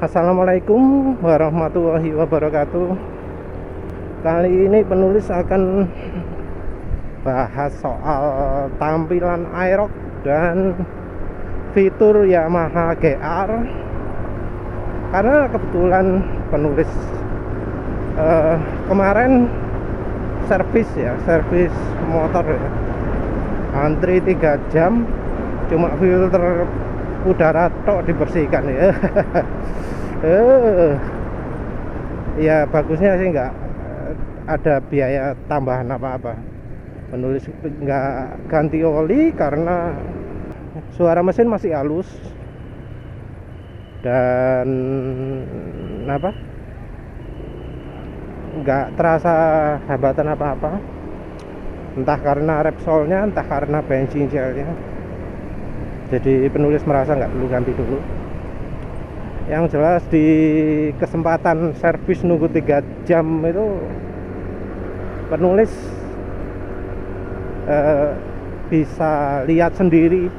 Assalamualaikum warahmatullahi wabarakatuh. Kali ini penulis akan bahas soal tampilan Aerox dan fitur Yamaha GR. Karena kebetulan penulis kemarin servis motor ya, antri 3 jam cuma filter udara tok dibersihkan ya. Ya bagusnya sih nggak ada biaya tambahan apa-apa. Penulis nggak ganti oli karena suara mesin masih halus dan nggak terasa hambatan apa-apa, entah karena Repsolnya entah karena bensin gelnya. Jadi penulis merasa nggak perlu ganti dulu. Yang jelas di kesempatan servis nunggu 3 jam itu penulis bisa lihat sendiri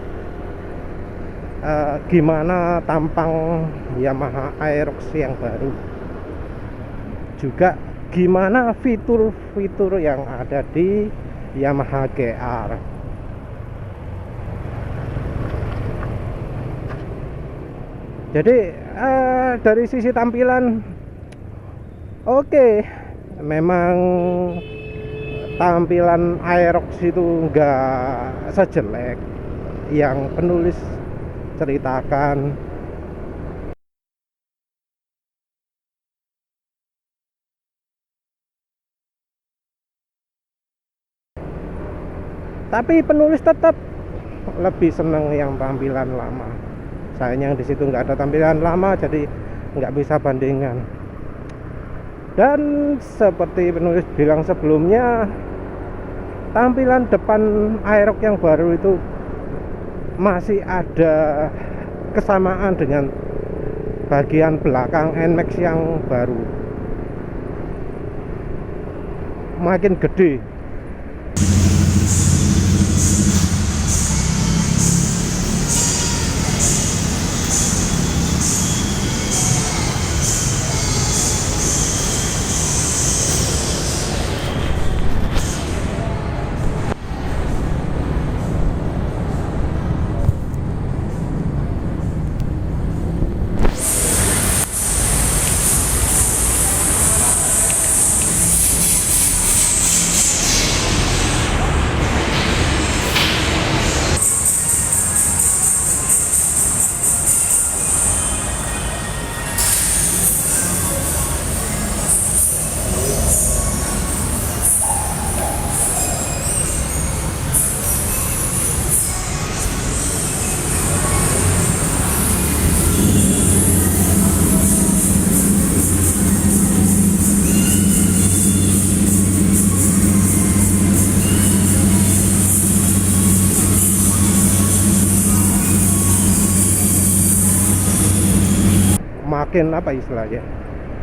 gimana tampang Yamaha Aerox yang baru, juga gimana fitur-fitur yang ada di Yamaha GR. Jadi dari sisi tampilan oke, memang tampilan Aerox itu enggak sejelek yang penulis ceritakan. Tapi penulis tetap lebih senang yang tampilan lama. Sayangnya di situ nggak ada tampilan lama, jadi nggak bisa bandingkan. Dan seperti penulis bilang sebelumnya, tampilan depan Aerox yang baru itu masih ada kesamaan dengan bagian belakang NMAX yang baru. Makin gede. Makin apa istilahnya,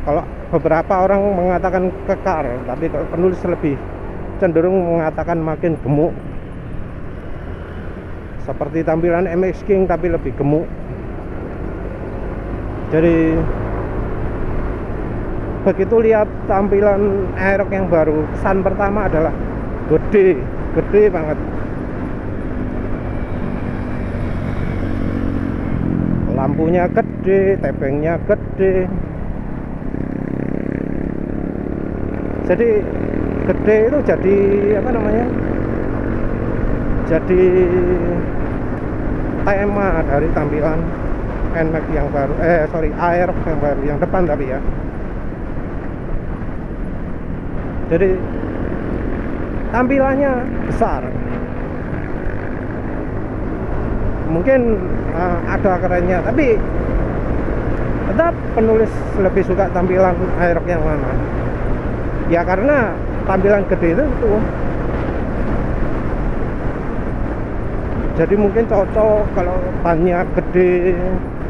kalau beberapa orang mengatakan kekar, tapi kalau penulis lebih cenderung mengatakan makin gemuk, seperti tampilan MX King tapi lebih gemuk. Jadi begitu lihat tampilan Aerox yang baru, kesan pertama adalah gede banget. Lampunya gede, tebengnya gede. Jadi gede itu jadi jadi tema dari tampilan NMAX yang baru, Aerox yang baru, yang depan tapi ya. Jadi tampilannya besar. Mungkin ada kerennya, tapi tetap penulis lebih suka tampilan Aerox yang lama. Ya karena tampilan gede itu jadi mungkin cocok kalau bannya gede,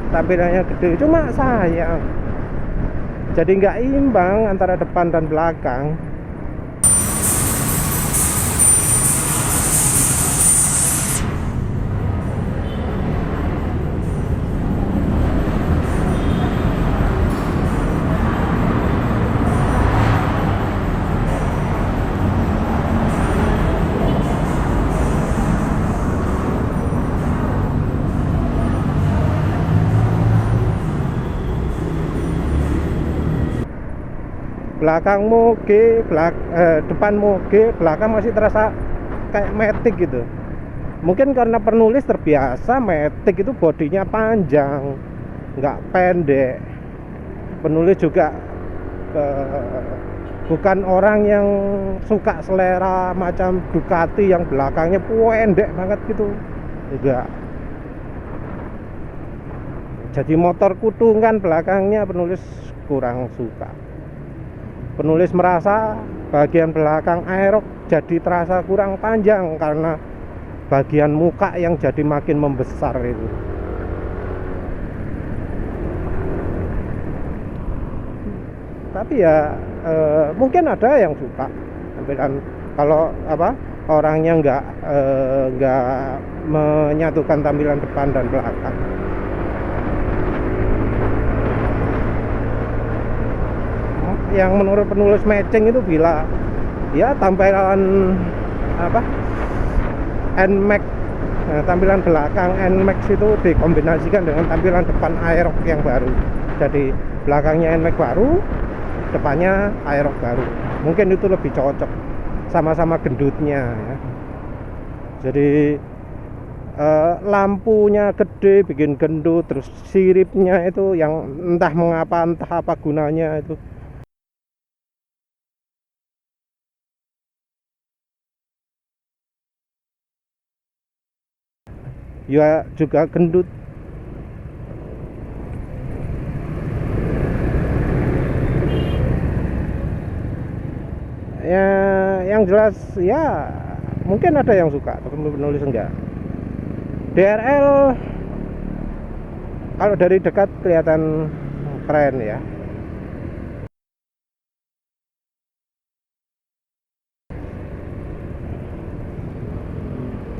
tampilannya gede. Cuma sayang, jadi nggak imbang antara depan dan belakang. belakang moge, depan moge, belakang masih terasa kayak Matic gitu. Mungkin karena penulis terbiasa Matic itu bodinya panjang, nggak pendek. Penulis juga bukan orang yang suka selera macam Ducati yang belakangnya pendek banget gitu, enggak. Jadi motor kutungan belakangnya penulis kurang suka. Penulis merasa bagian belakang Aerox jadi terasa kurang panjang karena bagian muka yang jadi makin membesar itu. Tapi ya mungkin ada yang suka tampilan, kalau orangnya nggak menyatukan tampilan depan dan belakang. Yang menurut penulis matching itu bila ya tampilan NMAX, tampilan belakang NMAX itu dikombinasikan dengan tampilan depan Aerox yang baru. Jadi belakangnya NMAX baru, depannya Aerox baru. Mungkin itu lebih cocok, sama-sama gendutnya ya. Jadi lampunya gede bikin gendut, terus siripnya itu yang entah mengapa, entah apa gunanya itu. Ya juga gendut. Ya yang jelas ya mungkin ada yang suka, tapi penulis enggak. DRL kalau dari dekat kelihatan keren ya.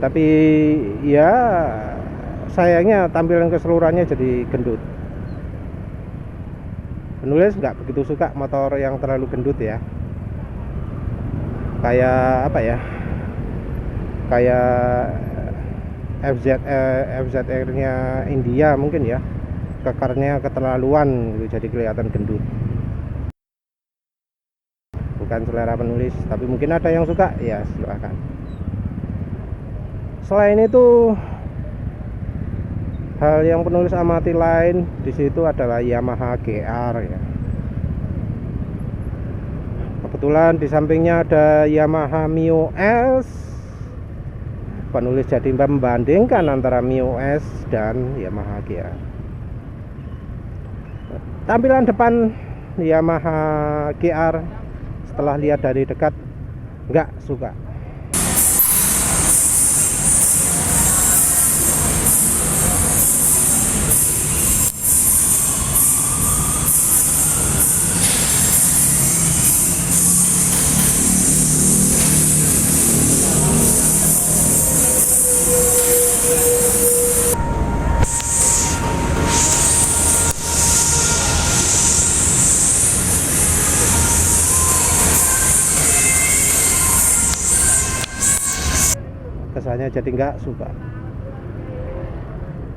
Tapi ya sayangnya tampilan keseluruhannya jadi gendut. Penulis nggak begitu suka motor yang terlalu gendut ya. Kayak apa ya? Kayak FZR-nya India mungkin ya. Kekarnya keterlaluan gitu, jadi kelihatan gendut. Bukan selera penulis, tapi mungkin ada yang suka, ya silakan. Selain itu, hal yang penulis amati lain di situ adalah Yamaha GR ya. Kebetulan di sampingnya ada Yamaha Mio S. Penulis jadi membandingkan antara Mio S dan Yamaha GR. Tampilan depan Yamaha GR setelah lihat dari dekat nggak suka. Kesannya jadi nggak suka.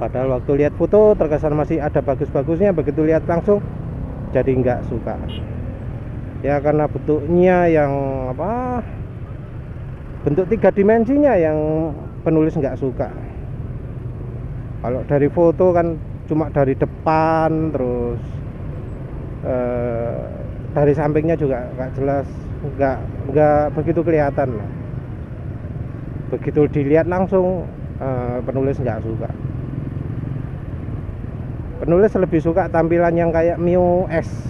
Padahal waktu lihat foto terkesan masih ada bagus-bagusnya, begitu lihat langsung jadi nggak suka. Ya karena bentuknya yang bentuk 3 dimensinya yang penulis nggak suka. Kalau dari foto kan cuma dari depan, terus dari sampingnya juga nggak jelas, nggak begitu kelihatan lah. Begitu dilihat langsung penulis nggak suka. Penulis lebih suka tampilan yang kayak Mio S.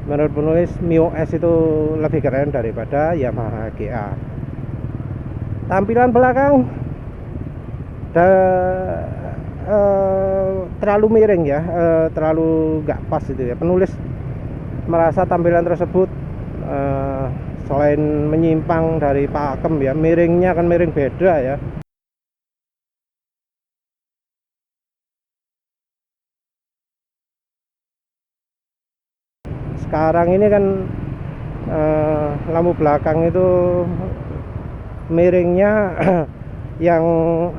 Menurut penulis Mio S itu lebih keren daripada Yamaha GR. Tampilan belakang terlalu miring ya, terlalu nggak pas itu ya. Penulis merasa tampilan tersebut selain menyimpang dari pakem ya, miringnya kan miring beda ya. Sekarang ini kan lampu belakang itu miringnya yang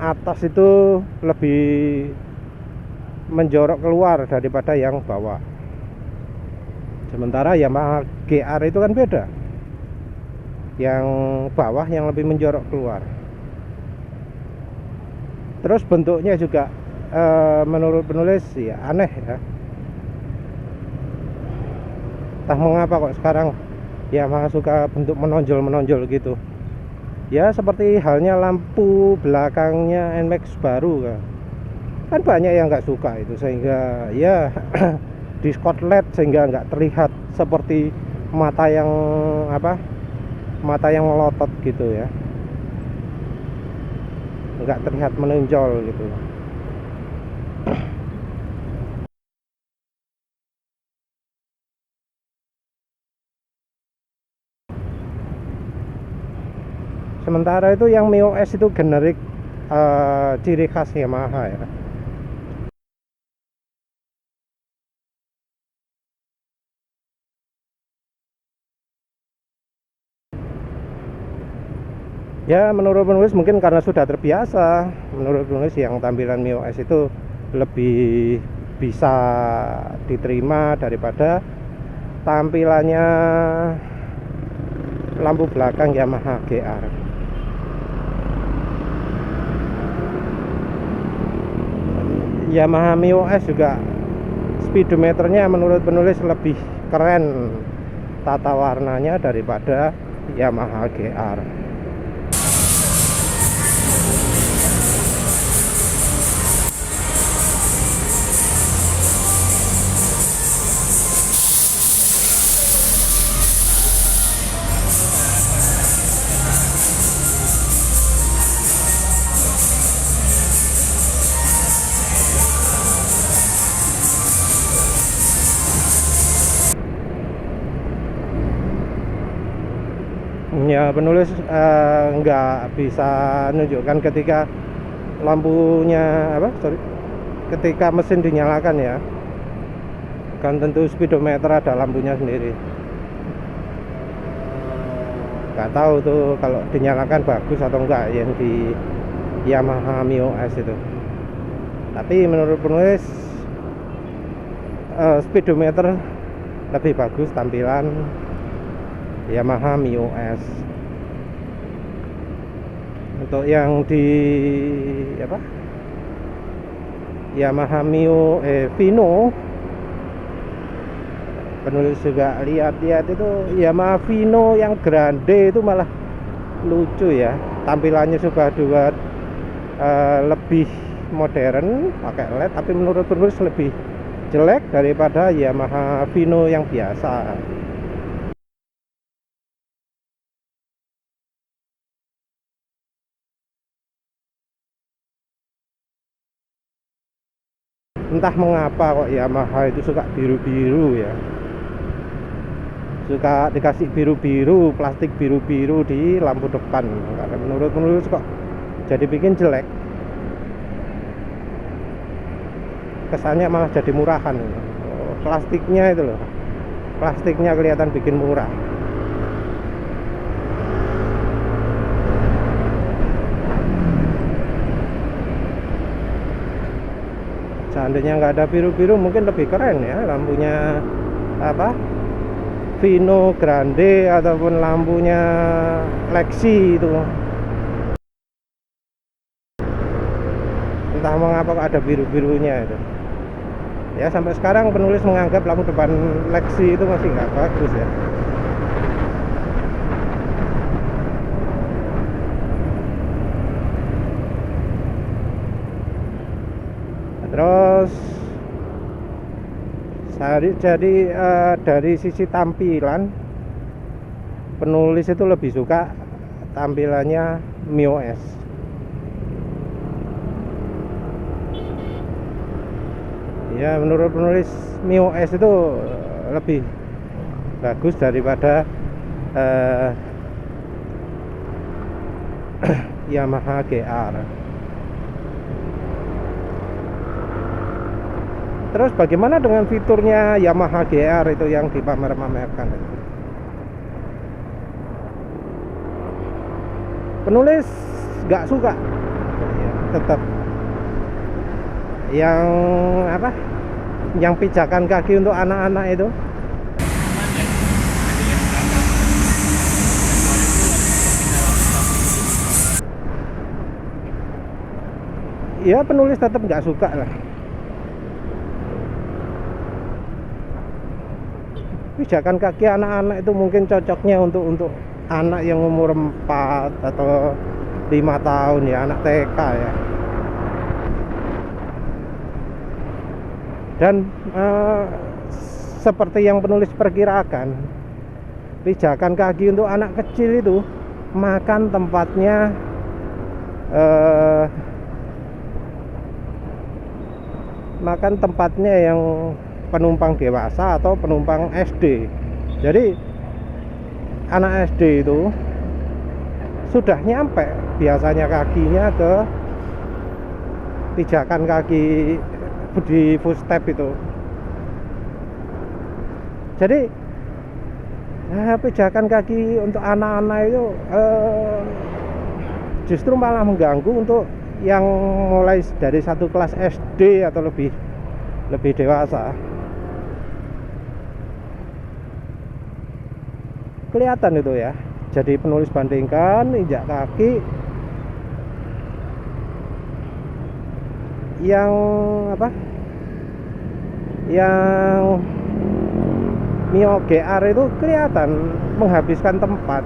atas itu lebih menjorok keluar daripada yang bawah. Sementara Yamaha GR itu kan beda, yang bawah yang lebih menjorok keluar. Terus bentuknya juga menurut penulis ya aneh ya. Entah mengapa kok sekarang Yamaha suka bentuk menonjol gitu. Ya seperti halnya lampu belakangnya NMAX baru kan banyak yang nggak suka itu, sehingga ya di LED sehingga nggak terlihat seperti mata yang melotot gitu ya, nggak terlihat menonjol gitu. Sementara itu yang MIOS itu generik ciri khas Yamaha ya. Ya menurut penulis mungkin karena sudah terbiasa. Menurut penulis yang tampilan MIOS itu lebih bisa diterima daripada tampilannya lampu belakang Yamaha GR. Yamaha MIOS juga speedometernya menurut penulis lebih keren tata warnanya daripada Yamaha GR. Ya penulis nggak bisa menunjukkan ketika lampunya ketika mesin dinyalakan ya, kan tentu speedometer ada lampunya sendiri. Nggak tahu tuh kalau dinyalakan bagus atau enggak yang di Yamaha MIOS itu. Tapi menurut penulis speedometer lebih bagus tampilan Yamaha MIOS. Untuk yang di Yamaha Vino, penulis juga lihat-lihat itu Yamaha Vino yang grande itu malah lucu ya, tampilannya sudah dibuat lebih modern pakai LED, tapi menurut penulis lebih jelek daripada Yamaha Vino yang biasa. Entah mengapa kok Yamaha itu suka biru-biru ya, suka dikasih biru-biru, plastik biru-biru di lampu depan. Karena menurut penulis kok jadi bikin jelek, kesannya malah jadi murahan. Plastiknya itu loh, plastiknya kelihatan bikin murah. Seandainya nggak ada biru-biru mungkin lebih keren ya lampunya Vino Grande ataupun lampunya Lexi itu. Entah mengapa kok ada biru-birunya itu ya. Sampai sekarang penulis menganggap lampu depan Lexi itu masih nggak bagus ya. Terus jadi dari sisi tampilan penulis itu lebih suka tampilannya MIOS. Ya menurut penulis MIOS itu lebih bagus daripada eh, Yamaha GR. Terus bagaimana dengan fiturnya Yamaha GR itu yang dipamer-pamerkan? Penulis nggak suka, ya, tetap yang apa? Yang pijakan kaki untuk anak-anak itu. Ya penulis tetap nggak suka lah. Pijakan kaki anak-anak itu mungkin cocoknya untuk anak yang umur 4 atau 5 tahun ya, anak TK ya. Dan seperti yang penulis perkirakan, pijakan kaki untuk anak kecil itu makan tempatnya yang penumpang dewasa atau penumpang SD. Jadi anak SD itu sudah nyampe biasanya kakinya ke pijakan kaki di footstep itu. Jadi pijakan kaki untuk anak-anak itu justru malah mengganggu untuk yang mulai dari satu kelas SD atau lebih dewasa. Kelihatan itu ya. Jadi penulis bandingkan injak kaki yang apa? Yang Mio GR itu kelihatan menghabiskan tempat.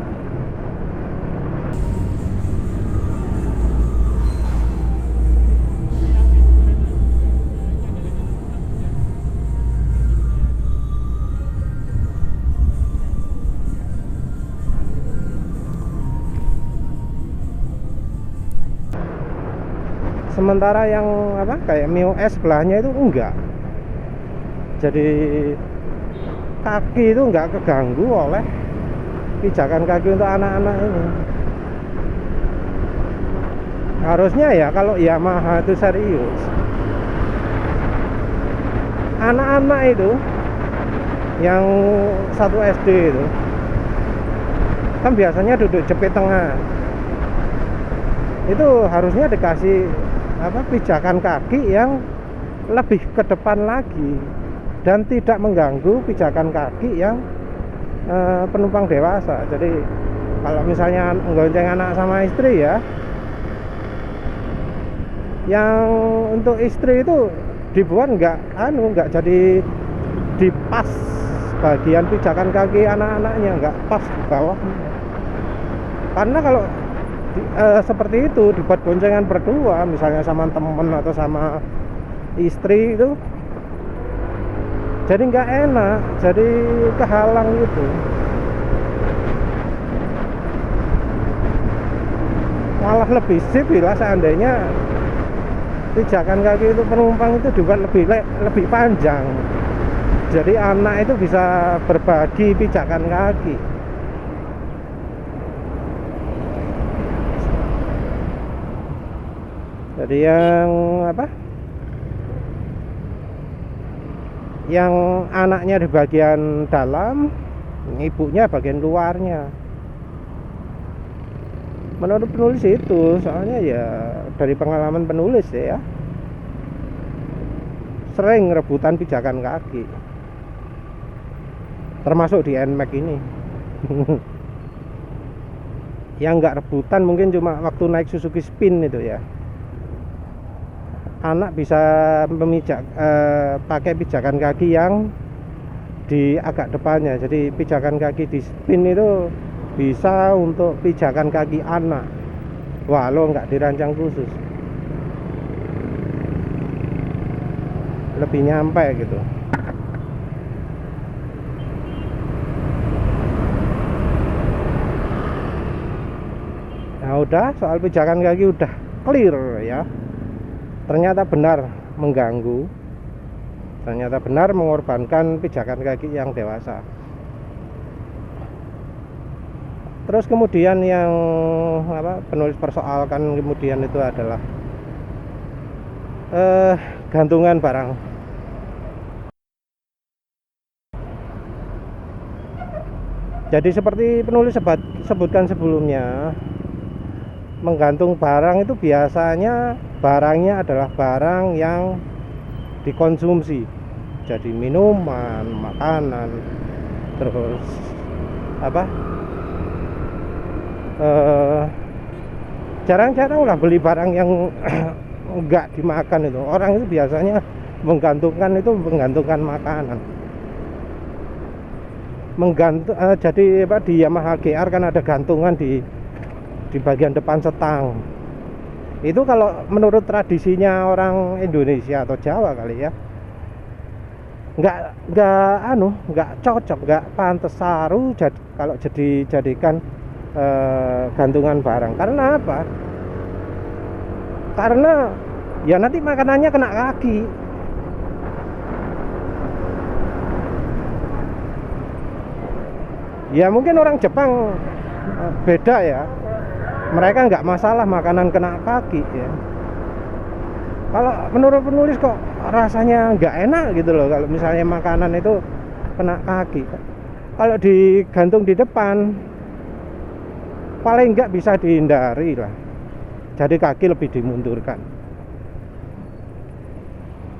Sementara yang apa kayak Mio S sebelahnya itu enggak. Jadi kaki itu enggak keganggu oleh pijakan kaki untuk anak-anak ini. Harusnya ya kalau Yamaha itu serius, anak-anak itu yang satu SD itu kan biasanya duduk jepit tengah, itu harusnya dikasih apa pijakan kaki yang lebih ke depan lagi dan tidak mengganggu pijakan kaki yang penumpang dewasa. Jadi kalau misalnya menggonceng anak sama istri ya, yang untuk istri itu dibuat nggak jadi di pas bagian pijakan kaki anak-anaknya, nggak pas di bawah. Karena kalau seperti itu dibuat boncengan berdua, misalnya sama temen atau sama istri itu, jadi nggak enak, jadi kehalang gitu. Malah lebih sip bila seandainya pijakan kaki itu penumpang itu dibuat lebih panjang, jadi anak itu bisa berbagi pijakan kaki. Jadi yang apa? Yang anaknya di bagian dalam, ibunya bagian luarnya. Menurut penulis itu, soalnya ya dari pengalaman penulis ya, sering rebutan pijakan kaki, termasuk di NMAX ini. Yang nggak rebutan mungkin cuma waktu naik Suzuki Spin itu ya. Anak bisa memijak pakai pijakan kaki yang di agak depannya. Jadi pijakan kaki di Spin itu bisa untuk pijakan kaki anak, walau nggak dirancang khusus, lebih nyampe gitu. Nah udah, soal pijakan kaki udah clear ya. Ternyata benar mengganggu, ternyata benar mengorbankan pijakan kaki yang dewasa. Terus kemudian yang penulis persoalkan kemudian itu adalah gantungan barang. Jadi seperti penulis sebutkan sebelumnya, menggantung barang itu biasanya barangnya adalah barang yang dikonsumsi, jadi minuman, makanan, terus jarang-jarang lah beli barang yang enggak dimakan. Itu orang itu biasanya menggantungkan makanan. Jadi di Yamaha GR kan ada gantungan di bagian depan setang. Itu kalau menurut tradisinya orang Indonesia atau Jawa kali ya, nggak cocok, nggak pantas saru kalau jadikan gantungan barang. Karena apa? Karena ya nanti makanannya kena kaki. Ya mungkin orang Jepang beda ya, mereka nggak masalah makanan kena kaki ya. Kalau menurut penulis kok rasanya nggak enak gitu loh kalau misalnya makanan itu kena kaki. Kalau digantung di depan paling nggak bisa dihindari lah, jadi kaki lebih dimundurkan.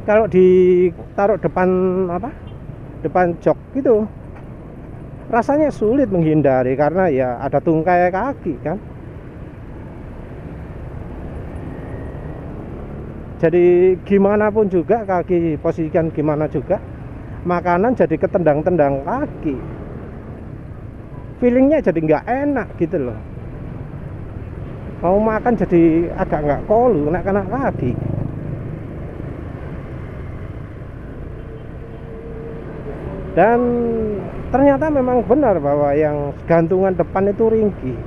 Kalau ditaruh depan jok gitu, rasanya sulit menghindari karena ya ada tungkai kaki kan. Jadi gimana pun juga kaki posisikan gimana juga, makanan jadi ketendang-tendang kaki, feelingnya jadi nggak enak gitu loh. Mau makan jadi agak nggak kolu, kena kaki. Dan ternyata memang benar bahwa yang gantungan depan itu ringkih.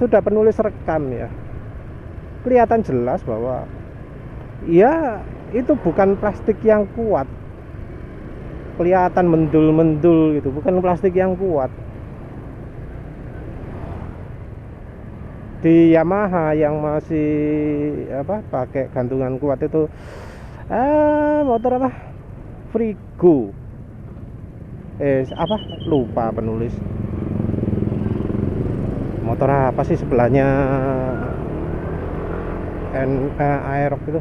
Sudah penulis rekam ya, kelihatan jelas bahwa ya itu bukan plastik yang kuat, kelihatan mendul-mendul gitu, bukan plastik yang kuat. Di Yamaha yang masih pakai gantungan kuat itu motor Frigo, lupa penulis motor apa sih sebelahnya Aerox itu.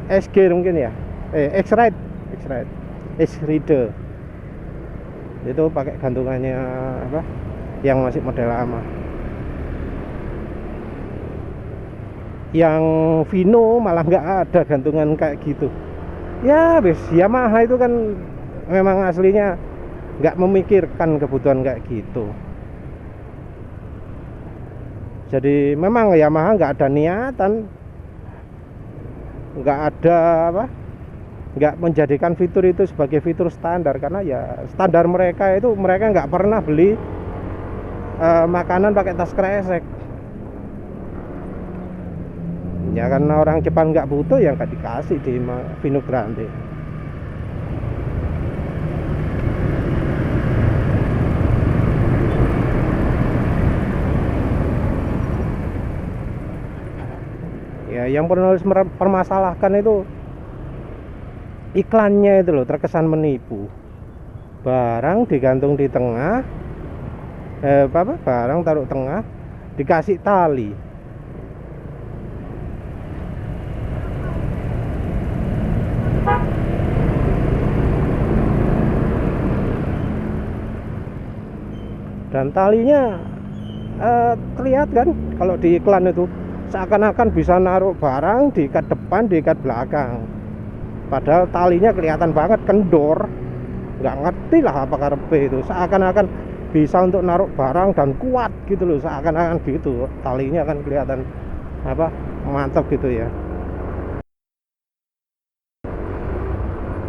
SG mungkin ya, X-Ride X-Rider itu pakai gantungannya yang masih model lama. Yang Vino malah nggak ada gantungan kayak gitu. Ya wis, Yamaha itu kan memang aslinya nggak memikirkan kebutuhan kayak gitu. Jadi memang Yamaha nggak ada niatan, nggak menjadikan fitur itu sebagai fitur standar, karena ya standar mereka nggak pernah beli makanan pakai tas kresek. Ya karena orang Jepang nggak butuh, yang nggak dikasih di Vino Grande. Ya yang penulis permasalahkan itu iklannya itu loh, terkesan menipu. Barang digantung di tengah, barang taruh tengah, dikasih tali. Dan talinya terlihat kan kalau di iklan itu seakan-akan bisa naruh barang diikat depan, diikat belakang, padahal talinya kelihatan banget kendor. Nggak ngerti lah apa karepe itu, seakan-akan bisa untuk naruh barang dan kuat gitu loh, seakan-akan gitu. Talinya kan kelihatan apa, mantap gitu ya.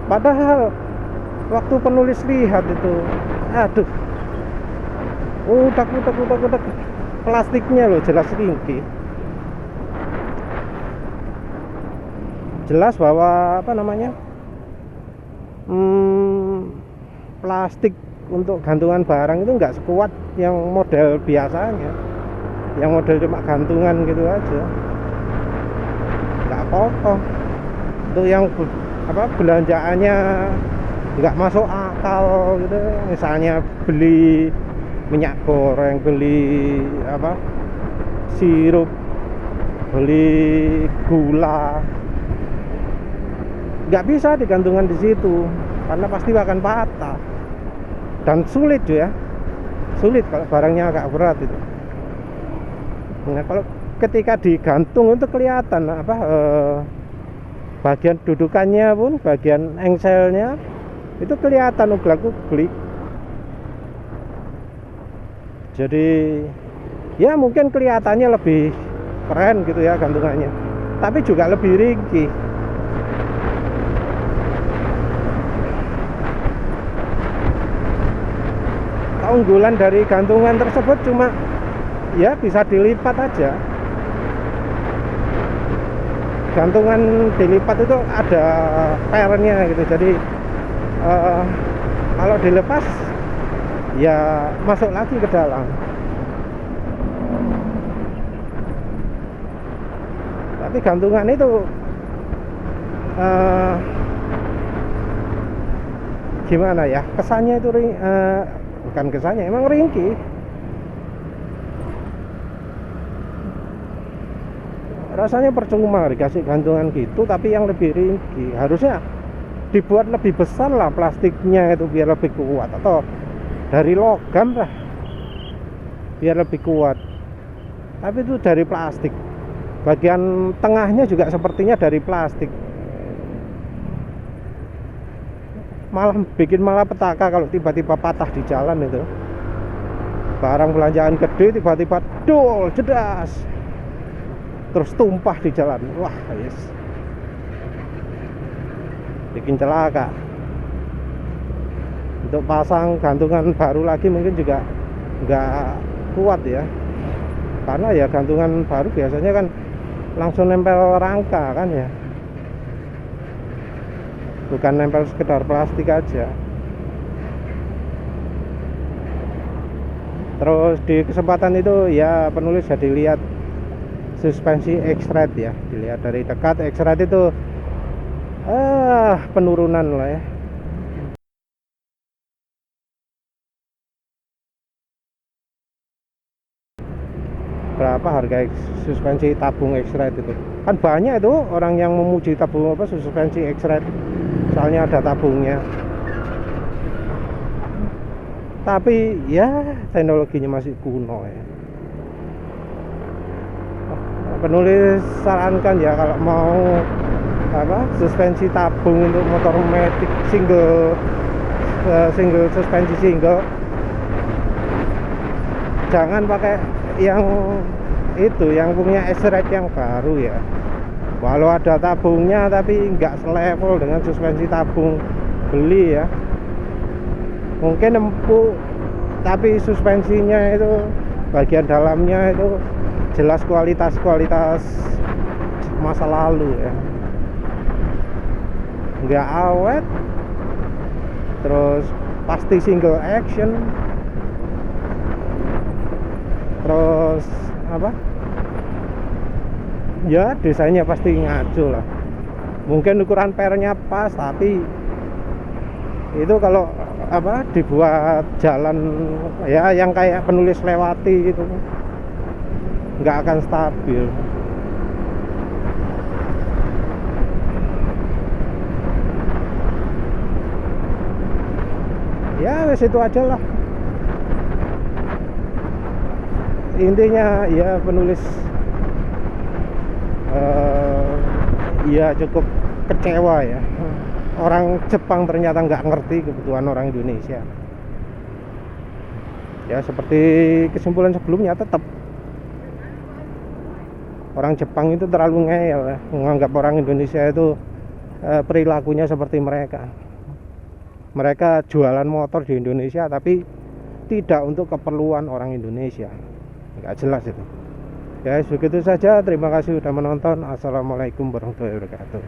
Padahal waktu penulis lihat itu, aduh, udak plastiknya loh jelas ringkih. Jelas bahwa apa namanya, plastik untuk gantungan barang itu nggak sekuat yang model biasanya, yang model cuma gantungan gitu aja, nggak kokoh. Untuk yang apa, belanjaannya nggak masuk akal gitu, misalnya beli minyak goreng, beli apa, sirup, beli gula, nggak bisa digantungan di situ karena pasti akan patah dan sulit ya, sulit kalau barangnya agak berat itu. Nah kalau ketika digantung itu kelihatan apa, bagian dudukannya pun, bagian engselnya itu kelihatan uglak-uglik. Jadi ya mungkin kelihatannya lebih keren gitu ya gantungannya, tapi juga lebih ringkih. Keunggulan dari gantungan tersebut cuma ya bisa dilipat aja. Gantungan dilipat itu ada pernya gitu, jadi kalau dilepas ya masuk lagi ke dalam. Tapi gantungan itu gimana ya, kesannya itu bukan kesannya, emang ringkih. Rasanya percuma dikasih gantungan gitu tapi yang lebih ringkih. Harusnya dibuat lebih besar lah plastiknya itu biar lebih kuat, atau dari logam lah biar lebih kuat. Tapi itu dari plastik, bagian tengahnya juga sepertinya dari plastik. Malah bikin malapetaka kalau tiba-tiba patah di jalan itu. Barang belanjaan gede tiba-tiba dol jedas, terus tumpah di jalan. Wah, yes, bikin celaka. Untuk pasang gantungan baru lagi mungkin juga nggak kuat ya, karena ya gantungan baru biasanya kan langsung nempel rangka kan ya, bukan nempel sekedar plastik aja. Terus di kesempatan itu ya penulis jadi lihat suspensi X-Ride ya, dilihat dari dekat. X-Ride itu penurunan lah ya. Berapa harga suspensi tabung X-Ride itu? Kan banyak itu orang yang memuji tabung apa, suspensi X-Ride, soalnya ada tabungnya. Tapi ya teknologinya masih kuno ya. Penulis sarankan ya kalau mau apa, suspensi tabung untuk motor matic single suspensi single, jangan pakai yang itu, yang punya X-Ride yang baru ya. Walau ada tabungnya tapi nggak selevel dengan suspensi tabung beli ya. Mungkin empuk tapi suspensinya itu bagian dalamnya itu jelas kualitas masa lalu ya, nggak awet, terus pasti single action, terus apa ya, desainnya pasti ngaco lah. Mungkin ukuran pernya pas, tapi itu kalau apa dibuat jalan ya yang kayak penulis lewati gitu nggak akan stabil. Ya wes itu aja lah. intinya ya penulis ya cukup kecewa ya, orang Jepang ternyata nggak ngerti kebutuhan orang Indonesia. Ya seperti kesimpulan sebelumnya, tetap orang Jepang itu terlalu ngeyel ya, menganggap orang Indonesia itu perilakunya seperti mereka. Mereka jualan motor di Indonesia tapi tidak untuk keperluan orang Indonesia. Nggak jelas itu. Ya begitu saja, terima kasih sudah menonton. Assalamualaikum warahmatullahi wabarakatuh.